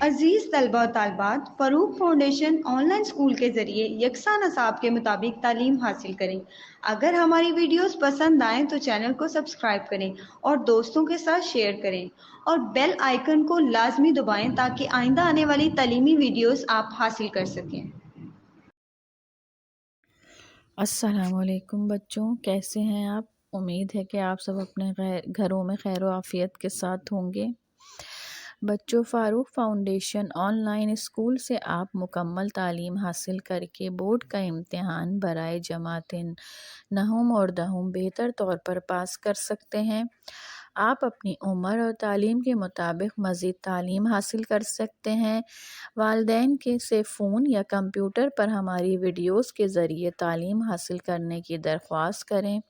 अजीज़ तलबा और तालिबात, Farooq foundation online school के ज़रिए यकसा नसाब के मुताबिक तालीम हासिल करें। अगर हमारी वीडियोस पसंद आएँ तो चैनल को सब्सक्राइब करें और दोस्तों के साथ शेयर करें और बेल आइकन को लाजमी दबाएं ताकि आइंदा आने वाली तालीमी वीडियोस आप हासिल कर सकें। अस्सलामुअलैकुम बच्चों, कैसे हैं आप। उम्मीद है कि आप सब अपने घरों में खैर व आफ़ियत के साथ होंगे। बच्चों, फ़ारूक फाउंडेशन ऑनलाइन स्कूल से आप मुकम्मल तालीम हासिल करके बोर्ड का इम्तिहान बराए जमातिन नहुम और दहुम बेहतर तौर पर पास कर सकते हैं। आप अपनी उम्र और तालीम के मुताबिक मज़ीद तालीम हासिल कर सकते हैं। वालिदैन के से फ़ोन या कंप्यूटर पर हमारी वीडियोस के ज़रिए तालीम हासिल करने की दरख्वास्त करें।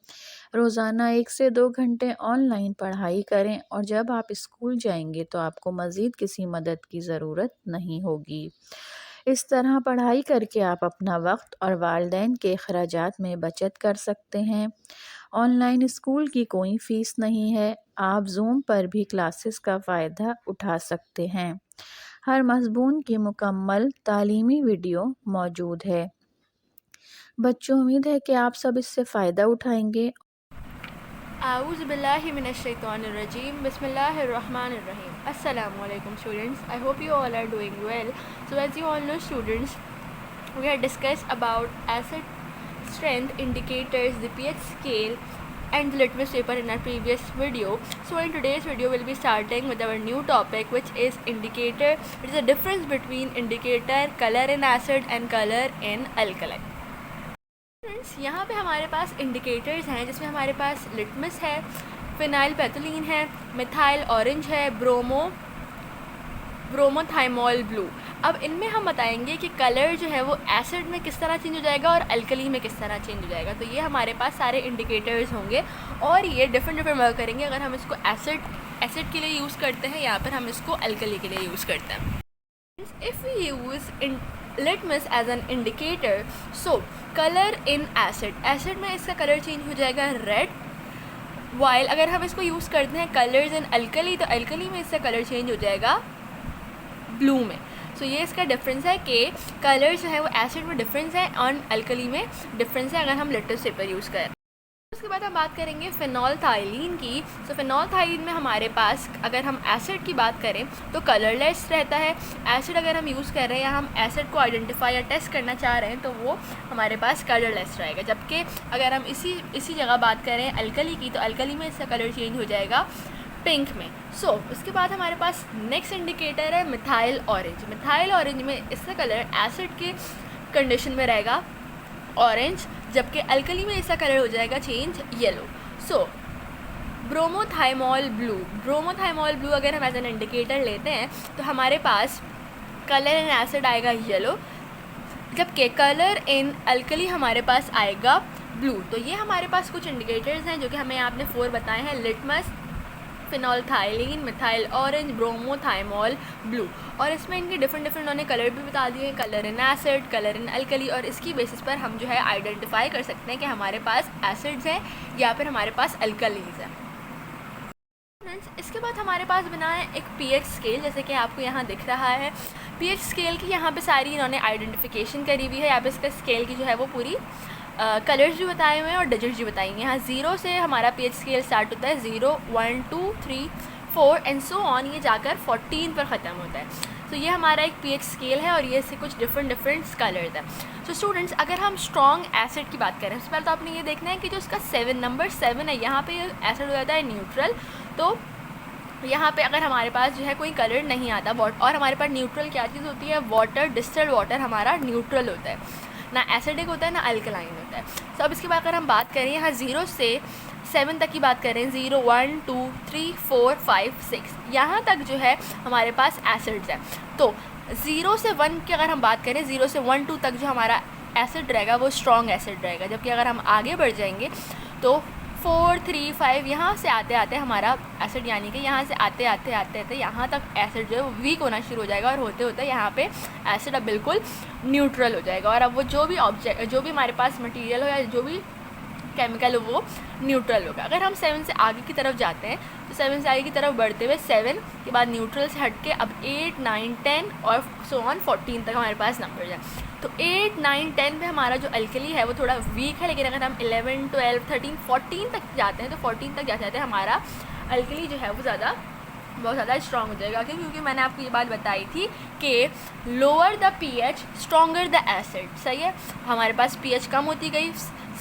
रोज़ाना 1 से 2 घंटे ऑनलाइन पढ़ाई करें और जब आप स्कूल जाएंगे तो आपको मज़ीद किसी मदद की ज़रूरत नहीं होगी। इस तरह पढ़ाई करके आप अपना वक्त और वालिदैन के अखराजात में बचत कर सकते हैं। ऑनलाइन स्कूल की कोई फ़ीस नहीं है। आप ज़ूम पर भी क्लासेस का फ़ायदा उठा सकते हैं। हर मज़मून की मुकम्मल तालीमी वीडियो मौजूद है। बच्चों, उम्मीद है कि आप सब इससे फ़ायदा उठाएंगे। A'udhu-billahi-minash-shaytanir-rajim. Bismillahir-rahmanir-rahim. Assalamualaikum students. I hope you all are doing well. So as you all know students, we have discussed about asset strength indicators, the pH scale and the litmus paper in our previous video. So in today's video we'll be starting with our new topic, which is indicator. It is the difference between indicator, color in acid and color in alkali. यहाँ पे हमारे पास indicators हैं जिसमें हमारे पास litmus है, phenyl पैथोलिन है, methyl orange है, bromothymol blue. अब इनमें हम बताएंगे कि कलर जो है वो एसिड में किस तरह चेंज हो जाएगा और अल्कली में किस तरह चेंज हो जाएगा। तो ये हमारे पास सारे इंडिकेटर्स होंगे और ये डिफरेंट वर्क करेंगे। अगर हम इसको एसिड के लिए यूज़ करते हैं, यहाँ पर हम इसको अल्कली के लिए यूज़ करते हैं। If we use litmus as an indicator, so color in acid में इसका कलर चेंज हो जाएगा रेड, while अगर हम इसको यूज़ करते हैं कलर्स इन अल्कली, तो अल्कली में इसका कलर चेंज हो जाएगा ब्लू में। सो ये इसका डिफरेंस है कि कलर जो है वो एसिड में डिफरेंस है और अल्कली में डिफरेंस है अगर हम लिटमस पेपर यूज़ करें। उसके बाद हम बात करेंगे फिनोल्थाइलिन की। तो फिनोल्थाइलिन में हमारे पास अगर हम एसिड की बात करें तो कलरलेस रहता है। एसिड अगर हम यूज़ कर रहे हैं या हम एसिड को आइडेंटिफाई या टेस्ट करना चाह रहे हैं तो वो हमारे पास कलरलेस रहेगा। जबकि अगर हम इसी जगह बात करें अल्कली की, तो अल्कली में इसका कलर चेंज हो जाएगा पिंक में। उसके बाद हमारे पास नेक्स्ट इंडिकेटर है मिथाइल ऑरेंज। मिथाइल ऑरेंज में इसका कलर एसिड के कंडीशन में रहेगा ऑरेंज, जबकि अल्कली में इसका कलर हो जाएगा चेंज येलो। ब्रोमोथाइमोल ब्लू अगर हम एज एन इंडिकेटर लेते हैं तो हमारे पास कलर इन एसिड आएगा येलो, जबकि कलर इन अल्कली हमारे पास आएगा ब्लू। तो ये हमारे पास कुछ इंडिकेटर्स हैं जो कि हमें आपने 4 बताए हैं: litmus, फिनोल्थाइलिन, methyl orange, bromothymol blue. और इसमें इनके डिफरेंट उन्होंने कलर भी बता दिए, colour in acid, colour in alkali, और इसकी बेसिस पर हम जो है आइडेंटिफाई कर सकते हैं कि हमारे पास एसिड्स हैं या फिर हमारे पास अल्कलीज हैं। इसके बाद हमारे पास बना है एक पीएच स्केल, जैसे कि आपको यहाँ दिख रहा है। पीएच स्केल की यहाँ पे सारी इन्होंने आइडेंटिफिकेशन करी हुई है। यहाँ पे इसका स्केल की जो है वो पूरी कलर्स भी बताए हुए हैं और डिजिट्स भी बताई हैं। यहाँ 0 से हमारा पीएच स्केल स्टार्ट होता है, 0, 1, 2, 3, 4 एंड सो ऑन, ये जाकर 14 पर ख़त्म होता है। तो ये हमारा एक पीएच स्केल है और ये इससे कुछ डिफरेंट कलर्स हैं। सो स्टूडेंट्स, अगर हम स्ट्रॉन्ग एसिड की बात करें, सबसे पहले तो आपने ये देखना है कि जो इसका नंबर 7 है, यहाँ पे एसिड हो जाता है न्यूट्रल। तो यहाँ पे अगर हमारे पास जो है कोई कलर नहीं आता और हमारे पास न्यूट्रल क्या चीज़ होती है, वाटर, डिस्टिल्ड वाटर हमारा न्यूट्रल होता है, ना एसिडिक होता है ना अल्कलाइन होता है। तो अब इसके बाद अगर हम बात करें यहाँ 0 से 7 तक की बात करें, 0, 1, 2, 3, 4, 5, 6, यहाँ तक जो है हमारे पास एसिड्स है। तो 0 से 1 की अगर हम बात करें, 0 से 1, 2 तक जो हमारा एसिड रहेगा वो स्ट्रॉन्ग एसिड रहेगा। जबकि अगर हम आगे बढ़ जाएंगे तो 4, 3, 5 यहाँ से आते आते हमारा एसिड, यानी कि यहाँ से आते आते यहाँ तक एसिड जो है वो वीक होना शुरू हो जाएगा और होते होते यहाँ पे एसिड अब बिल्कुल न्यूट्रल हो जाएगा। और अब वो जो भी हमारे पास मटेरियल हो या जो भी केमिकल वो न्यूट्रल होगा। अगर हम 7 से आगे की तरफ जाते हैं तो 7 से आगे की तरफ बढ़ते हुए 7 के बाद न्यूट्रल से हट के अब 8, 9, 10 और सो ऑन 14 तक हमारे पास नंबर है। तो 8, 9, 10 पे हमारा जो अल्कली है वो थोड़ा वीक है, लेकिन अगर हम 11, 12, 13, 14 तक जाते हैं तो 14 तक जाते हैं हमारा अल्कली जो है वो बहुत ज़्यादा स्ट्रॉन्ग हो जाएगा। क्योंकि मैंने आपको ये बात बताई थी कि lower the pH stronger the acid. सही है, हमारे पास pH कम होती गई,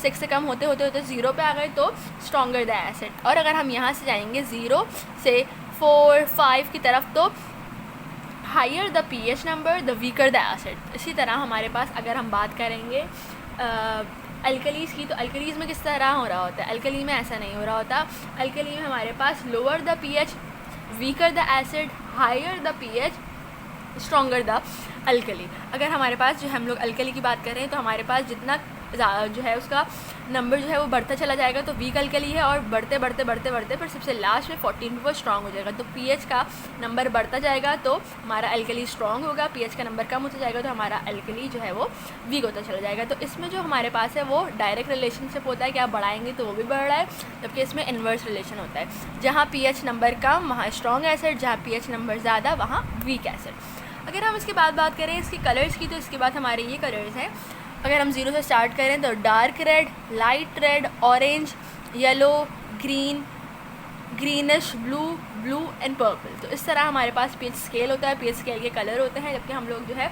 6 से कम होते 0 पे आ गए तो स्ट्रॉन्गर द एसिड। और अगर हम यहाँ से जाएंगे 0 से 4, 5 की तरफ तो higher the pH number the weaker the acid. इसी तरह हमारे पास अगर हम बात करेंगे अल्कलीज़ की, तो अल्कलीज़ में किस तरह हो रहा होता है, अल्कली में ऐसा नहीं हो रहा होता। अल्कली में हमारे पास lower the pH weaker the acid, higher the pH stronger the alkali. अगर हमारे पास जो हम लोग अल्कली की बात करें तो हमारे पास जितना जो है उसका नंबर जो है वो बढ़ता चला जाएगा तो वीक अल्कली है, और बढ़ते पर सबसे लास्ट में 14 पे वो स्ट्रॉन्ग हो जाएगा। तो pH का नंबर बढ़ता जाएगा तो हमारा अल्कली स्ट्रॉन्ग होगा, pH का नंबर कम होता जाएगा तो हमारा अल्कली जो है वो वीक होता चला जाएगा। तो इसमें जो हमारे पास है वो डायरेक्ट रिलेशनशिप होता है कि आप बढ़ाएंगे तो वो भी बढ़ रहा है, जबकि इसमें इन्वर्स रिलेशन होता है। जहाँ pH नंबर कम वहाँ स्ट्रॉन्ग एसिड, जहाँ pH नंबर ज़्यादा वहाँ वीक एसिड। अगर हम इसके बाद बात करें इसकी कलर्स की, तो इसके बाद हमारे ये कलर्स हैं। अगर हम 0 से स्टार्ट करें तो dark red, light red, orange, yellow, green, greenish, blue and purple. तो इस तरह हमारे पास pH स्केल होता है, pH स्केल के कलर होते हैं। जबकि हम लोग जो है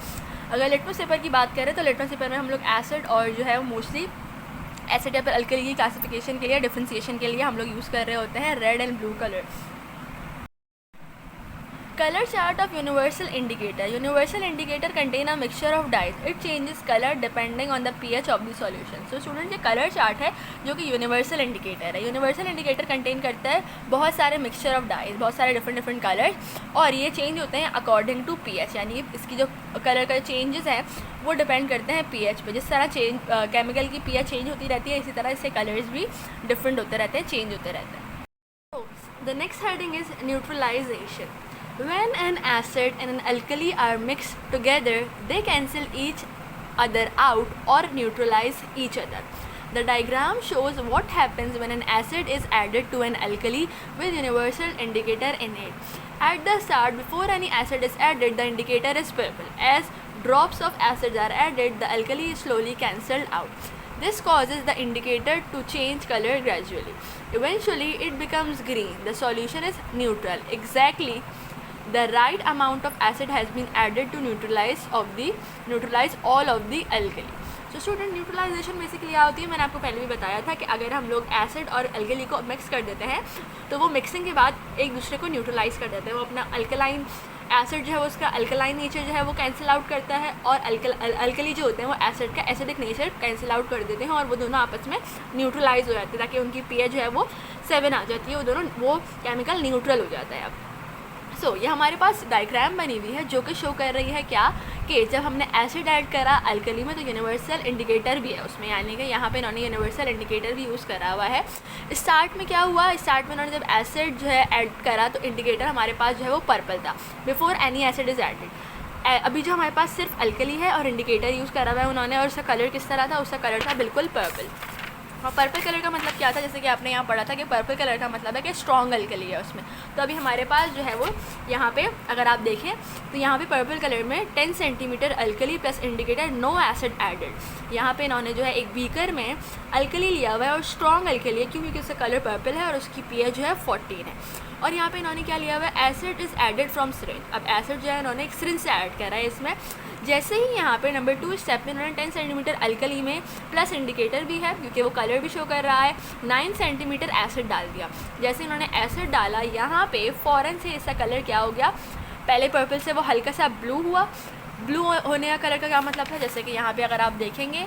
अगर लिटमस पेपर की बात करें तो लिटमस पेपर में हम लोग एसिड और जो है वो मोस्टली एसिड या फिर अल्कली की क्लासिफिकेशन के लिए, डिफ्रेंसिएशन के लिए हम लोग यूज़ कर रहे होते हैं red and blue colour. Color chart of universal indicator. Universal indicator contain a mixture of dyes. It changes color depending on the pH of the solution. So student ये color chart है जो कि universal indicator है। universal indicator contain करता है बहुत सारे mixture of dyes, बहुत सारे different colors, और ये change होते हैं according to pH। यानी इसकी जो color का changes है वो depend करते हैं pH पे। जिस तरह chemical की pH change होती रहती है, इसी तरह इससे colors भी different होते रहते हैं, change होते रहते हैं। So the next heading is neutralization. When an acid and an alkali are mixed together, they cancel each other out or neutralize each other. The diagram shows what happens when an acid is added to an alkali with universal indicator in it. At the start, before any acid is added, the indicator is purple. As drops of acids are added, the alkali is slowly cancelled out. This causes the indicator to change color gradually. Eventually, it becomes green. The solution is neutral. Exactly. The right amount of acid has been added to neutralize all of the alkali. So student, neutralization basically क्या होती है, मैंने आपको पहले भी बताया था कि अगर हम लोग एसिड और अल्कली को मिक्स कर देते हैं तो वो मिक्सिंग के बाद एक दूसरे को न्यूट्रलाइज कर देते हैं। वो अपना अल्कलाइन एसिड जो है वो उसका अल्कलाइन नेचर जो है वो कैंसिल आउट करता है, और अल्कली जो होते हैं वो एसिड का एसिडिक नेचर कैंसिल आउट कर देते हैं, और वो दोनों आपस में न्यूट्रलाइज हो जाते हैं ताकि उनकी pH जो है वो 7 आ जाती है, वो केमिकल न्यूट्रल हो जाता है। अब ये हमारे पास डायग्राम बनी हुई है जो कि शो कर रही है क्या कि जब हमने एसिड ऐड करा अल्कली में तो यूनिवर्सल इंडिकेटर भी है उसमें, यानी कि यहाँ पे इन्होंने यूनिवर्सल इंडिकेटर भी यूज़ करा हुआ है। स्टार्ट में क्या हुआ, स्टार्ट में इन्होंने जब एसिड जो है ऐड करा तो इंडिकेटर हमारे पास जो है वो पर्पल था, before any acid is added. अभी जो हमारे पास सिर्फ अल्कली है और इंडिकेटर यूज़ करा हुआ है उन्होंने, और उसका कलर किस तरह था, उसका कलर था बिल्कुल पर्पल। और पर्पल कलर का मतलब क्या था, जैसे कि आपने यहाँ पढ़ा था कि पर्पल कलर का मतलब है कि स्ट्रॉन्ग अल्कली है उसमें। तो अभी हमारे पास जो है वो यहाँ पे अगर आप देखें तो यहाँ पे पर्पल कलर में 10 centimetre alkali plus indicator no acid added. यहाँ पे इन्होंने जो है एक बीकर में अल्कली लिया हुआ है और स्ट्रॉन्ग अल्कली है क्योंकि उसका कलर पर्पल है और उसकी pH जो है 14 है। और यहाँ पे इन्होंने क्या लिया हुआ है, acid is added from syringe. अब एसिड जो है इन्होंने एक सिरिंज से ऐड करा है इसमें। जैसे ही यहाँ पे नंबर 2 स्टेप में उन्होंने 10 सेंटीमीटर अल्कली में प्लस इंडिकेटर भी है क्योंकि वो कलर भी शो कर रहा है, 9 सेंटीमीटर एसिड डाल दिया। जैसे इन्होंने एसिड डाला यहाँ पे फ़ौरन से इसका कलर क्या हो गया, पहले पर्पल से वो हल्का सा ब्लू हुआ। ब्लू होने का कलर का क्या मतलब था, जैसे कि यहाँ पे अगर आप देखेंगे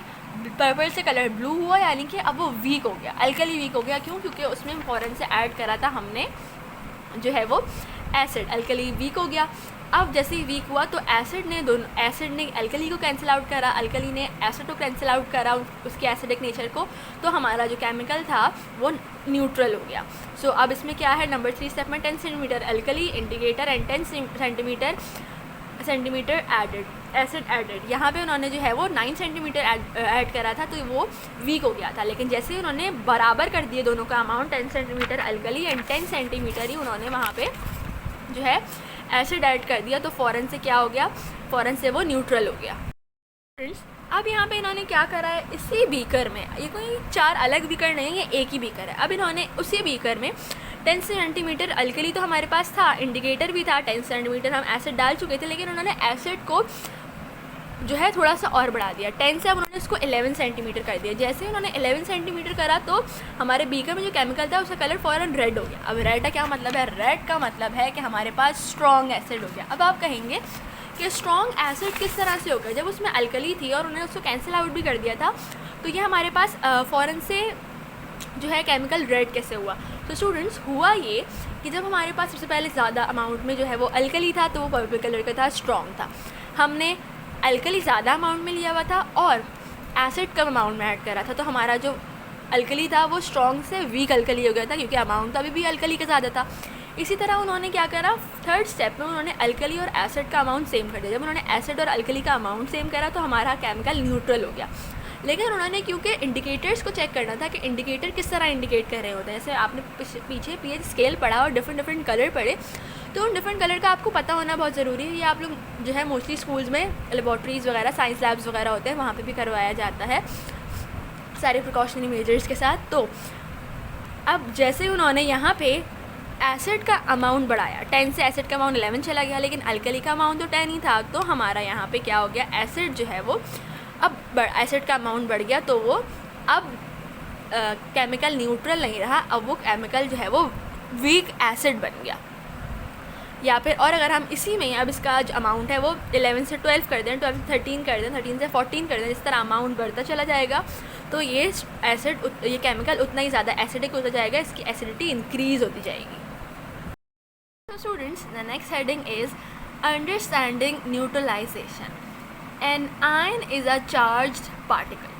पर्पल से कलर ब्लू हुआ, यानी कि अब वो वीक हो गया, अल्कली वीक हो गया। क्यों, क्योंकि उसमें फ़ौरन से ऐड करा था हमने जो है वो एसिड, अल्कली वीक हो गया। अब जैसे ही वीक हुआ तो एसिड ने अल्कली को कैंसिल आउट करा, अल्कली ने एसिड को कैंसिल आउट करा उसके एसिडिक नेचर को, तो हमारा जो केमिकल था वो न्यूट्रल हो गया। सो अब इसमें क्या है, नंबर 3 स्टेप में 10 centimetre alkali indicator and 10 centimetre added. Acid added, यहाँ पे उन्होंने जो है वो 9 सेंटीमीटर ऐड करा था तो वो वीक हो गया था, लेकिन जैसे ही उन्होंने बराबर कर दिए दोनों का amount 10 centimetre alkali and 10 centimetre ही उन्होंने वहाँ पे जो है एसिड ऐड कर दिया, तो फ़ौरन से क्या हो गया, फ़ौरन से वो न्यूट्रल हो गया। अब यहाँ पे इन्होंने क्या करा है, इसी बीकर में, ये कोई 4 अलग बीकर नहीं है, ये एक ही बीकर है। अब इन्होंने उसी बीकर में 10 सेंटीमीटर अल्कली तो हमारे पास था, इंडिकेटर भी था, 10 सेंटीमीटर हम एसिड डाल चुके थे, लेकिन उन्होंने एसिड को जो है थोड़ा सा और बढ़ा दिया 10 से, अब उन्होंने इसको 11 सेंटीमीटर कर दिया। जैसे ही उन्होंने 11 सेंटीमीटर करा तो हमारे बीकर में जो केमिकल था उसका कलर फ़ौरन रेड हो गया। अब रेड का क्या मतलब है, रेड का मतलब है कि हमारे पास स्ट्रॉन्ग एसिड हो गया। अब आप कहेंगे कि स्ट्रॉन्ग एसिड किस तरह से होगा, जब उसमें अल्कली थी और उन्होंने उसको कैंसिल आउट भी कर दिया था, तो ये हमारे पास फ़ौरन से जो है केमिकल रेड कैसे हुआ। तो स्टूडेंट्स, हुआ ये कि जब हमारे पास सबसे पहले ज़्यादा अमाउंट में जो है वो अल्कली था तो वो पर्पल कलर का था, स्ट्रॉन्ग था। हमने अल्कली ज़्यादा अमाउंट में लिया हुआ था और एसिड कम अमाउंट में ऐड करा था, तो हमारा जो अल्कली था वो स्ट्रॉन्ग से वीक अल्कली हो गया था, क्योंकि अमाउंट तो अभी भी अल्कली का ज़्यादा था। इसी तरह उन्होंने क्या करा, थर्ड स्टेप में उन्होंने अल्कली और एसिड का अमाउंट सेम कर दिया। जब उन्होंने एसिड और अल्कली का अमाउंट सेम करा तो हमारा केमिकल न्यूट्रल हो गया। लेकिन उन्होंने क्योंकि इंडिकेटर्स को चेक करना था कि इंडिकेटर किस तरह इंडिकेट कर रहे होते हैं, जैसे आपने पीछे पीएच स्केल पढ़ा और डिफरेंट कलर पढ़े, तो उन डिफरेंट कलर का आपको पता होना बहुत ज़रूरी है। ये आप लोग जो है मोस्टली स्कूल्स में लेबॉर्ट्रीज़ वगैरह, साइंस लैब्स वगैरह होते हैं, वहाँ पे भी करवाया जाता है सारे प्रिकॉशनरी मेजर्स के साथ। तो अब जैसे उन्होंने यहाँ पे एसिड का अमाउंट बढ़ाया, 10 से एसिड का अमाउंट 11 चला गया, लेकिन अल्कली का अमाउंट तो 10 ही था, तो हमारा यहाँ पे क्या हो गया, एसिड जो है वो अब एसिड का अमाउंट बढ़ गया, तो वो अब केमिकल न्यूट्रल नहीं रहा, अब वो केमिकल जो है वो वीक एसिड बन गया। या फिर और अगर हम इसी में अब इसका जो अमाउंट है वो 11 से 12 कर दें, 12 से 13 कर दें, 13 से 14 कर दें, इस तरह अमाउंट बढ़ता चला जाएगा, तो ये केमिकल उतना ही ज़्यादा एसिडिक होता जाएगा, इसकी एसिडिटी इंक्रीज़ होती जाएगी। So students, the next heading is understanding neutralization. An ion is a charged particle.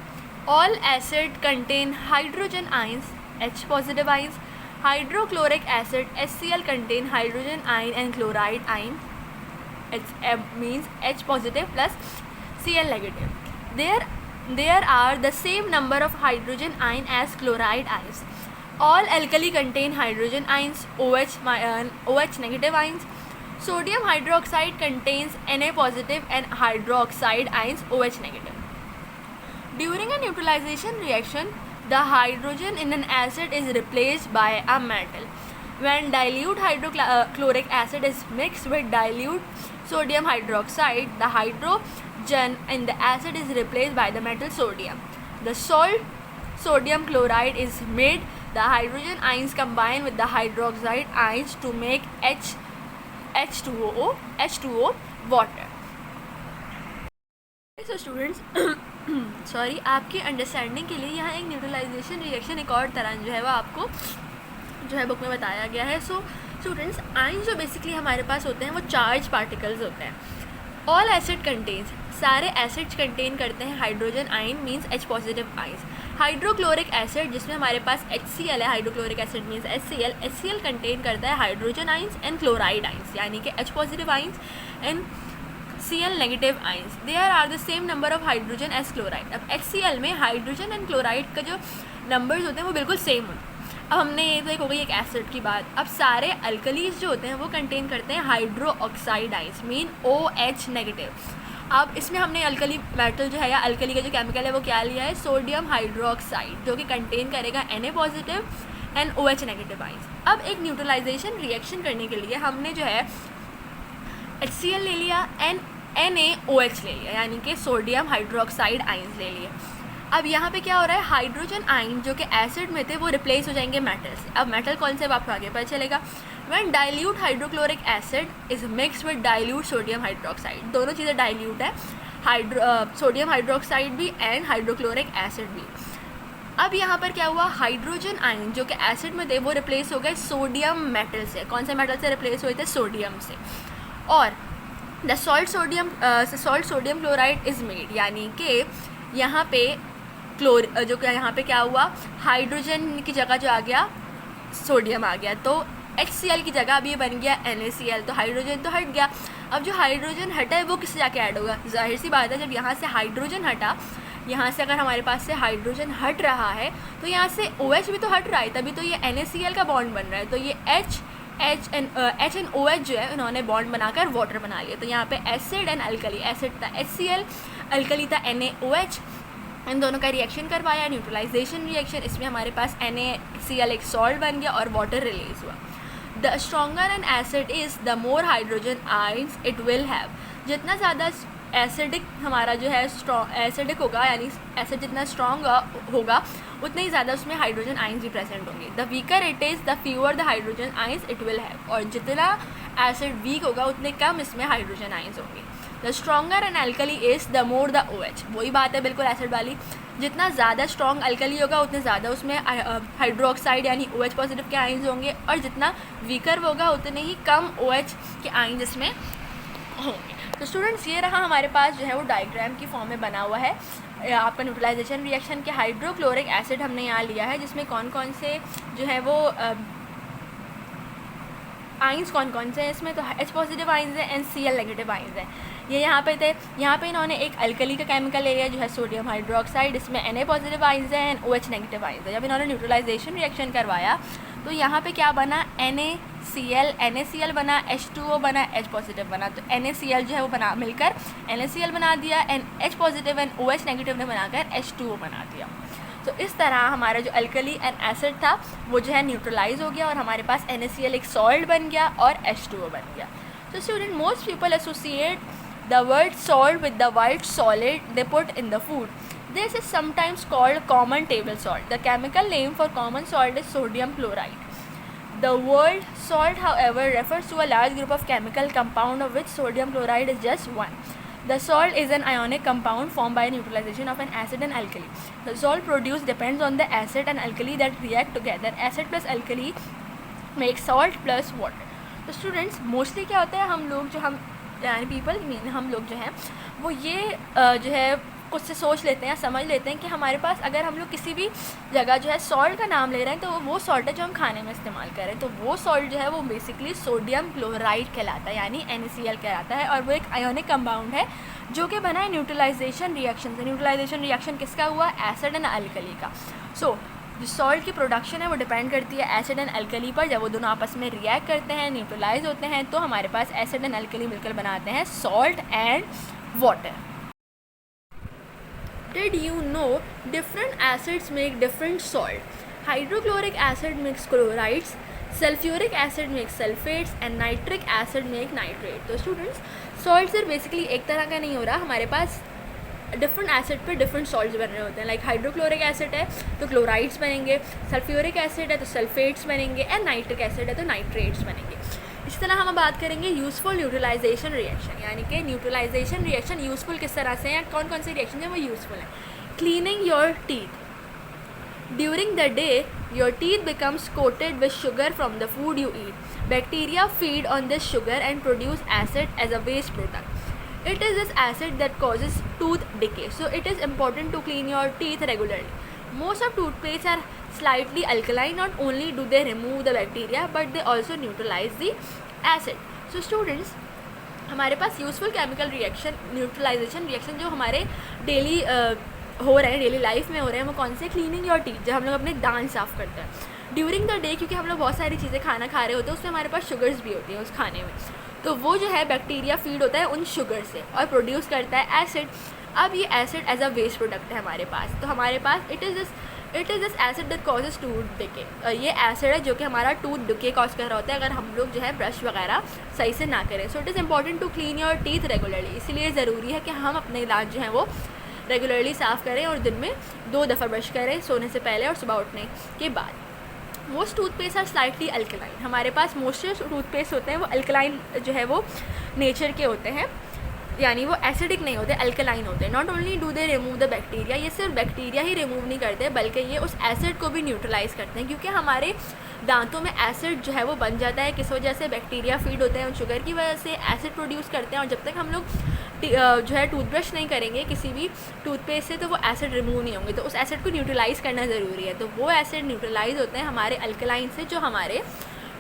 All acid contain hydrogen ions, H positive ions. Hydrochloric acid, HCl, contain hydrogen ion and chloride ion. It means H positive plus Cl negative. There are the same number of hydrogen ion as chloride ions. All alkali contain hydrogen ions, OH negative ions. Sodium hydroxide contains Na positive and hydroxide ions, OH negative. During a neutralization reaction, the hydrogen in an acid is replaced by a metal. When dilute hydrochloric acid is mixed with dilute sodium hydroxide, the hydrogen in the acid is replaced by the metal sodium. The salt sodium chloride is made. The hydrogen ions combine with the hydroxide ions to make H2O water. So students, sorry, आपकी understanding के लिए यहाँ एक neutralisation reaction एक और तरह जो है वो आपको जो है बुक में बताया गया है। सो स्टूडेंट्स, आयंस जो बेसिकली हमारे पास होते हैं वो चार्ज पार्टिकल्स होते हैं। ऑल एसिड कंटेन्स, सारे एसिड्स कंटेन करते हैं hydrogen ion, means H positive ions. Hydrochloric acid जिसमें हमारे पास HCl है, hydrochloric acid means HCl contain करता है hydrogen ions and chloride ions, यानी कि H positive ions and Cl negative ions. There are the same number of hydrogen as chloride. अब HCl में हाइड्रोजन एंड क्लोराइड का जो numbers होते हैं वो बिल्कुल सेम होते हैं। अब हमने ये तो एक हो गई एक एसिड की बात। अब सारे अल्कलीज जो होते हैं वो कंटेन करते हैं hydro oxide ions, mean OH negative. अब इसमें हमने अल्कली मेटल जो है या अल्कली का जो केमिकल है वो क्या लिया है, सोडियम हाइड्रोक्साइड, जो कि कंटेन करेगा Na positive and OH negative ions. अब एक न्यूट्रलाइजेशन रिएक्शन करने के लिए हमने जो है HCl ले लिया एंड NaOH ले लिया, यानी कि सोडियम हाइड्रोक्साइड आयंस ले लिए। अब यहाँ पे क्या हो रहा है, हाइड्रोजन आयन जो कि एसिड में थे वो रिप्लेस हो जाएंगे मेटल से। अब मेटल कौन से आपको आगे पता चलेगा, when dilute hydrochloric acid is mixed with dilute sodium hydroxide. दोनों चीज़ें डाइल्यूट है, सोडियम हाइड्रोक्साइड भी एंड हाइड्रोक्लोरिक एसिड भी। अब यहाँ पर क्या हुआ, हाइड्रोजन आयन जो कि एसिड में थे वो रिप्लेस हो गए सोडियम मेटल से। कौन से मेटल से रिप्लेस हुए थे, सोडियम से। और the salt sodium chloride is made, यानी कि यहाँ पे जो क्या यहाँ पे क्या हुआ, हाइड्रोजन की जगह जो आ गया सोडियम आ गया, तो HCl की जगह अब ये बन गया NaCl, तो हाइड्रोजन तो हट गया। अब जो हाइड्रोजन हटा है वो किससे जाके ऐड होगा? जाहिर सी बात है, जब यहाँ से हाइड्रोजन हटा, यहाँ से अगर हमारे पास से हाइड्रोजन हट रहा है तो यहाँ से OH भी तो हट रहा है, तभी तो ये NaCl का बॉन्ड बन रहा है। तो ये H एंड OH जो है उन्होंने बॉन्ड बनाकर वाटर बना लिया। तो यहाँ पे एसिड एंड अल्कली, एसिड था HCl, अल्कली था NaOH, इन दोनों का रिएक्शन करवाया, न्यूट्रलाइजेशन रिएक्शन। इसमें हमारे पास NaCl एक सॉल्ट बन गया और वाटर रिलीज हुआ। The stronger N acid is the more hydrogen ions it will have. जितना ज़्यादा एसिडिक हमारा जो है एसिडिक होगा, यानी एसिड जितना स्ट्रॉन्ग होगा उतने ही ज़्यादा उसमें हाइड्रोजन आयंस भी प्रेजेंट होंगे। The weaker it is the fewer the hydrogen ions it will have. और जितना एसिड वीक होगा उतने कम इसमें हाइड्रोजन आयंस होंगे। The stronger an alkali is the more the OH। वही बात है बिल्कुल एसिड वाली, जितना ज़्यादा स्ट्रॉन्ग अल्कली होगा उतने ज़्यादा उसमें हाइड्रोक्साइड यानी OH पॉजिटिव के आयंस होंगे, और जितना वीकर होगा उतने ही कम OH के आयंस इसमें होंगे। तो स्टूडेंट्स ये रहा हमारे पास जो है वो डायग्राम की फॉर्म में बना हुआ है आपका न्यूट्रलाइजेशन रिएक्शन के। हाइड्रोक्लोरिक एसिड हमने यहाँ लिया है, जिसमें कौन कौन से जो है वो आइंस कौन कौन से हैं इसमें, तो H पॉजिटिव आइंस हैं एंड Cl नेगेटिव आइंस हैं। ये यहाँ पे थे, यहाँ पे इन्होंने एक अल्कली का केमिकल ले लिया जो है सोडियम हाइड्रोक्साइड, इसमें Na पॉजिटिव आइंस हैं एंड OH नेगेटिव आइंस है। जब इन्होंने न्यूट्रलाइजेशन रिएक्शन करवाया तो यहाँ पे क्या बना, NaCl बना, H2O बना, H पॉजिटिव बना। तो NaCl जो है वो बना मिलकर NaCl बना दिया and H positive and OH negative ने बनाकर H2O बना दिया। तो इस तरह हमारा जो अल्कली एंड एसिड था वो जो है न्यूट्रलाइज हो गया और हमारे पास NaCl एक सॉल्ट बन गया और H2O बन गया। तो student, most people associate the word salt with the white solid they put in the food. This is sometimes called common table salt. The chemical name for common salt is sodium chloride. The word salt, however, refers to a large group of chemical compound of which sodium chloride is just one. The salt is an ionic compound formed by neutralization of an acid and alkali. The salt produced depends on the acid and alkali that react together. Acid plus alkali makes salt plus water. तो students, mostly क्या होता है, हम लोग हम लोग जो हैं वो ये जो है कुछ से सोच लेते हैं, समझ लेते हैं कि हमारे पास अगर हम लोग किसी भी जगह जो है सॉल्ट का नाम ले रहे हैं तो वो सॉल्ट है जो हम खाने में इस्तेमाल कर रहे हैं। तो वो सॉल्ट जो है वो बेसिकली सोडियम क्लोराइड कहलाता है, यानी NaCl कहलाता है, और वो एक आयोनिक कंपाउंड है जो कि बना है न्यूट्रलाइजेशन रिएक्शन से। न्यूट्रलाइजेशन रिएक्शन किसका हुआ? एसिड एंड अल्कली का। सो जो सॉल्ट की प्रोडक्शन है वो डिपेंड करती है एसिड एंड अल्कली पर। जब वो दोनों आपस में रिएक्ट करते हैं, न्यूट्रलाइज होते हैं, तो हमारे पास एसिड एंड अल्कली मिलकर बनाते हैं salt and water. Did you know different acids make different salt? Hydrochloric acid makes chlorides, sulfuric acid makes sulfates and nitric acid make nitrate. तो स्टूडेंट्स, सॉल्ट सिर्फ बेसिकली एक तरह का नहीं हो रहा, हमारे पास डिफरेंट एसिड पे डिफरेंट सॉल्ट्स बन रहे होते हैं. लाइक हाइड्रोक्लोरिक एसिड है तो क्लोराइड्स बनेंगे, सल्फ्यूरिक एसिड है तो सल्फेट्स बनेंगे, एंड नाइट्रिक एसिड है तो नाइट्रेट्स बनेंगे. इस तरह हम बात करेंगे यूज़फुल न्यूट्रलाइजेशन रिएक्शन, यानी कि न्यूट्रलाइजेशन रिएक्शन यूज़फुल किस तरह से हैं, कौन कौन से रिएक्शन हैं वो यूज़फुल हैं. Cleaning your teeth. During the day your teeth becomes coated with sugar from the food you eat. Bacteria feed on this sugar and produce acid as a waste product. It is this acid that causes tooth decay. So it is important to clean your teeth regularly. Most of toothpastes are slightly alkaline. Not only do they remove the bacteria, but they also neutralize the acid. So students, हमारे पास useful chemical reaction, neutralisation reaction जो हमारे daily हो रहे हैं, daily life में हो रहे हैं, वो कौन से? क्लीनिंग योर टीथ, जब हम लोग अपने दांत साफ़ करते हैं ड्यूरिंग द डे, क्योंकि हम लोग बहुत सारी चीज़ें खाना खा रहे होते हैं, उसमें हमारे पास शुगर्स भी होती हैं उस खाने में. तो वो जो है बैक्टीरिया फीड होता है उन शुगर से और प्रोड्यूस करता है एसिड. अब ये acid as a waste product है हमारे पास. तो हमारे पास it is this acid that causes tooth decay. ये एसिड है जो कि हमारा टूथ डिके कॉज कर रहा होता है अगर हम लोग जो है ब्रश वगैरह सही से ना करें. So it is important to clean your teeth regularly. इसलिए ज़रूरी है कि हम अपने दांत जो हैं वो रेगुलरली साफ़ करें और दिन में 2 दफ़ा ब्रश करें, सोने से पहले और सुबह उठने के बाद. Most toothpaste are slightly alkaline. हमारे पास मोस्ट टूथपेस्ट होते हैं वो अल्कलाइन जो है वो नेचर के होते हैं, यानी वो एसिडिक नहीं होते, अल्कलाइन होते हैं. Not only do they remove the bacteria, ये सिर्फ बैक्टीरिया ही रिमूव नहीं करते बल्कि ये उस एसिड को भी न्यूट्रलाइज करते हैं, क्योंकि हमारे दांतों में एसिड जो है वो बन जाता है. किस वजह से? बैक्टीरिया फीड होते हैं उन शुगर की वजह से एसिड प्रोड्यूस करते हैं. और जब तक हम लोग जो है टूथब्रश नहीं करेंगे किसी भी टूथपेस्ट से तो वो एसिड रिमूव नहीं होंगे. तो उस एसिड को न्यूट्रलाइज़ करना ज़रूरी है. तो वो एसिड न्यूट्रलाइज होते हैं हमारे अल्कलाइन से जो हमारे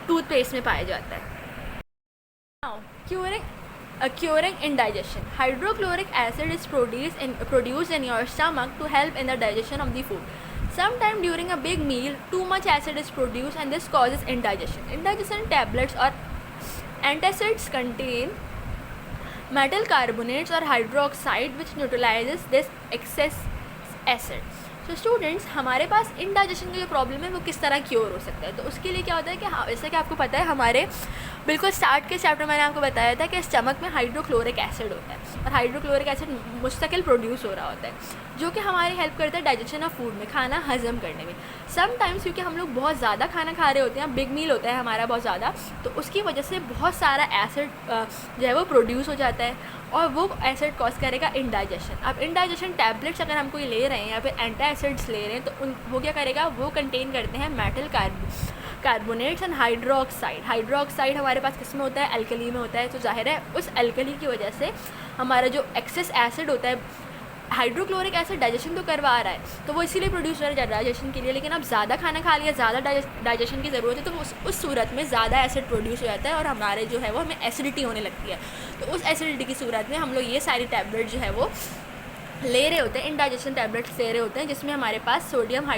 टूथपेस्ट में पाया जाता है. curing indigestion. Hydrochloric acid is produced in your stomach to help in the digestion of the food. Sometime during a big meal, too much acid is produced and this causes indigestion. Indigestion tablets or antacids contain metal carbonates or hydroxide which neutralizes this excess acid. तो students, हमारे पास indigestion की जो problem है वो किस तरह cure हो सकता है, तो उसके लिए क्या होता है कि जैसा कि आपको पता है, हमारे बिल्कुल स्टार्ट के चैप्टर मैंने आपको बताया था कि स्टमक में हाइड्रोक्लोरिक एसिड होता है और हाइड्रोक्लोरिक एसिड मुस्तकिल प्रोड्यूस हो रहा होता है जो कि हमारी हेल्प करता है डाइजेशन ऑफ फूड में, खाना हजम करने में। समटाइम्स क्योंकि हम लोग बहुत ज़्यादा खाना खा रहे होते हैं, बिग मील होता है हमारा बहुत ज़्यादा, तो उसकी वजह से बहुत सारा एसिड जो है वो प्रोड्यूस हो जाता है और वो एसिड कॉज करेगा इंडाइजेशन। अब इंडाइजेशन टैबलेट्स अगर हम कोई ले रहे हैं या फिर एंटी एसिड्स ले रहे हैं तो वो क्या करेगा, वो कंटेन करते हैं metal carbonates and hydroxide. Hydroxide हमारे पास किस में होता है, अल्कली में होता है, तो जाहिर है उस अल्कली की वजह से हमारा जो एक्सेस एसिड होता है, हाइड्रोक्लोरिक एसिड डाइजेशन तो करवा रहा है तो वो इसीलिए प्रोड्यूस हो रहा है डाइजेशन के लिए, लेकिन अब ज़्यादा खाना खा लिया, ज़्यादा डाइजेशन की ज़रूरत है, तो उस सूरत में ज़्यादा एसिड प्रोड्यूस हो जाता है और हमारे जो है वो हमें एसिडिटी होने लगती है। तो उस एसिडिटी की सूरत में हम लोग ये सारी टैबलेट जो है वो ले रहे होते हैं, इंडाइजेशन टैबलेट्स ले रहे होते हैं, जिसमें हमारे पास सोडियम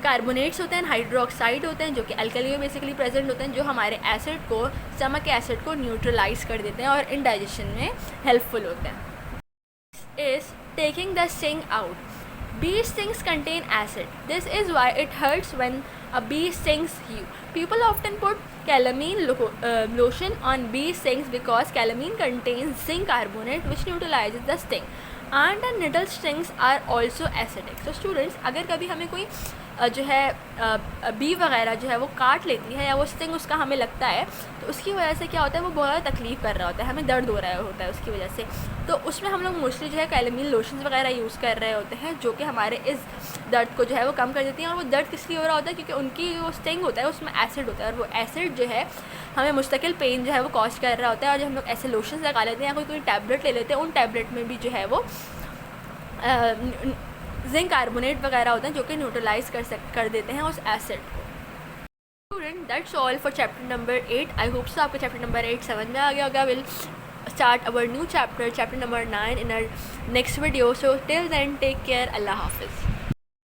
कार्बोनेट्स होते हैं, हाइड्रोक्साइड होते हैं जो कि अल्कली में बेसिकली प्रेजेंट होते हैं, जो हमारे एसिड को, स्टमक के एसिड को न्यूट्रलाइज कर देते हैं और इंडाइजेशन में हेल्पफुल होते हैं। Is taking the sting out. Bee stings contain acid. This is why it hurts when a bee stings you. People often put calamine lotion on bee stings because calamine contains zinc carbonate which neutralizes the sting. Ant and needle stings are also acidic. So students, अगर कभी हमें कोई जो है B वगैरह जो है वो काट लेती है या वो स्टिंग उसका हमें लगता है, तो उसकी वजह से क्या होता है, वो बहुत ज़्यादा तकलीफ़ कर रहा होता है, हमें दर्द हो रहा होता है उसकी वजह से, तो उसमें हम लोग मोस्टली जो है कैलामीन लोशंस वगैरह यूज़ कर रहे होते हैं जो कि हमारे इस दर्द को जो है वो कम कर देती हैं। और वो दर्द किस लिए हो रहा होता है, क्योंकि उनकी जो स्टिंग होता है उसमें एसिड होता है और वो एसिड जो है हमें मुस्तकिल पेन जो है वो कॉज कर रहा होता है। और जब हम लोग ऐसे लोशंस लगा लेते हैं या कोई टैबलेट ले लेते हैं, उन टैबलेट में भी जो है वो जिंक कार्बोनेट वगैरह होते हैं जो कि न्यूट्रलाइज कर देते हैं उस एसिड को। Student, that's all for chapter number 8। I hope so आपको चैप्टर नंबर 8 समझ में आ गया होगा। Will start our new chapter, chapter number 9 in our next video. So till then, take care. Allah Hafiz.